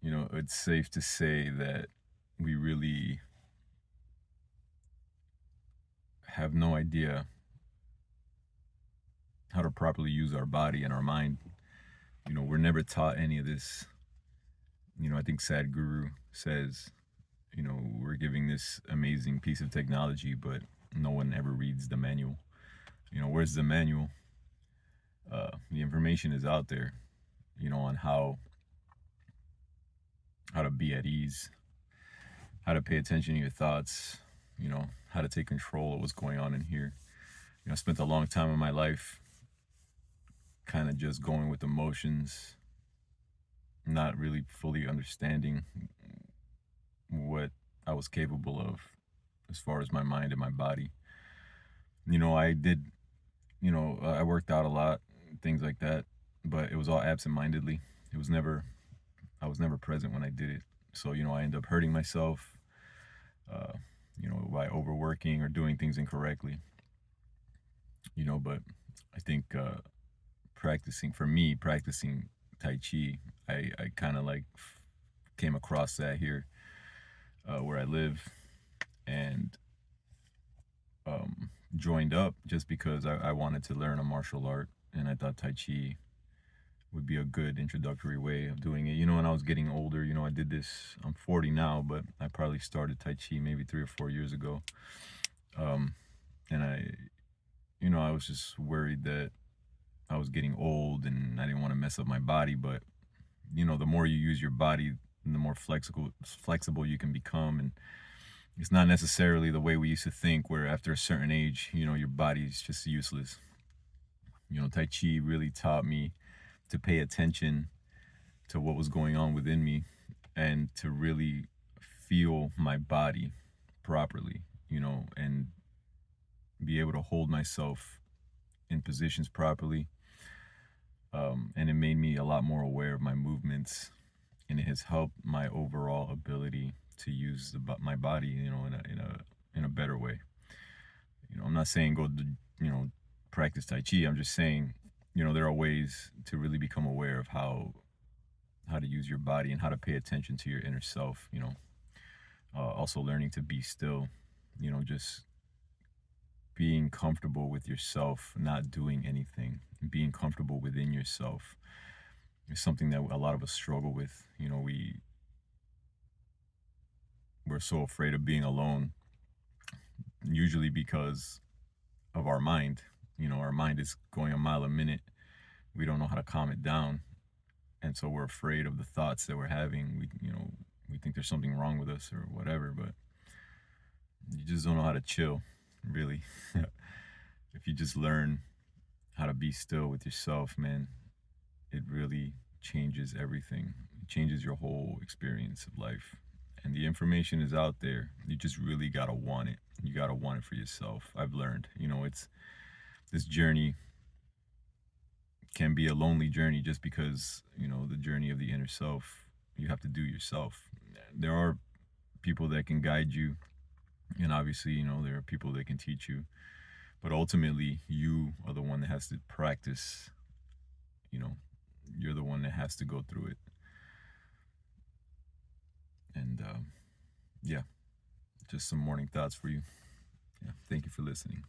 it's safe to say that we really have no idea how to properly use our body and our mind. We're never taught any of this. I think Sadhguru says, we're giving this amazing piece of technology, but no one ever reads the manual. Where's the manual? The information is out there, on how to be at ease, how to pay attention to your thoughts, how to take control of what's going on in here. I spent a long time in my life kind of just going with emotions, not really fully understanding what I was capable of as far as my mind and my body. I did, I worked out a lot, things like that, but it was all absent-mindedly. It was never, I was never present when I did it. So, I ended up hurting myself, uh, by overworking or doing things incorrectly, but I think practicing Tai Chi, I kind of like came across that here where I live, and joined up just because I wanted to learn a martial art, and I thought Tai Chi would be a good introductory way of doing it. When I was getting older, I did this, I'm 40 now, but I probably started Tai Chi maybe 3 or 4 years ago. And I was just worried that I was getting old and I didn't want to mess up my body. But, the more you use your body, the more flexible you can become. And it's not necessarily the way we used to think, where after a certain age, your body's just useless. Tai Chi really taught me to pay attention to what was going on within me and to really feel my body properly, and be able to hold myself in positions properly. And it made me a lot more aware of my movements, and it has helped my overall ability to use my body, in a better way. I'm not saying go to, practice Tai Chi. I'm just saying, there are ways to really become aware of how to use your body and how to pay attention to your inner self. Also learning to be still. Just being comfortable with yourself, not doing anything, being comfortable within yourself is something that a lot of us struggle with. We're so afraid of being alone, usually because of our mind. Our mind is going a mile a minute. We don't know how to calm it down, and so we're afraid of the thoughts that we're having. We think there's something wrong with us or whatever, but you just don't know how to chill, really. If you just learn how to be still with yourself, man, it really changes everything. It changes your whole experience of life. And the information is out there. You just really gotta want it. You gotta want it for yourself. I've learned, it's this journey can be a lonely journey, just because, the journey of the inner self, you have to do yourself. There are people that can guide you, and obviously, there are people that can teach you, but ultimately you are the one that has to practice. you know you're the one that has to go through it. And yeah, just some morning thoughts for you. Yeah, thank you for listening.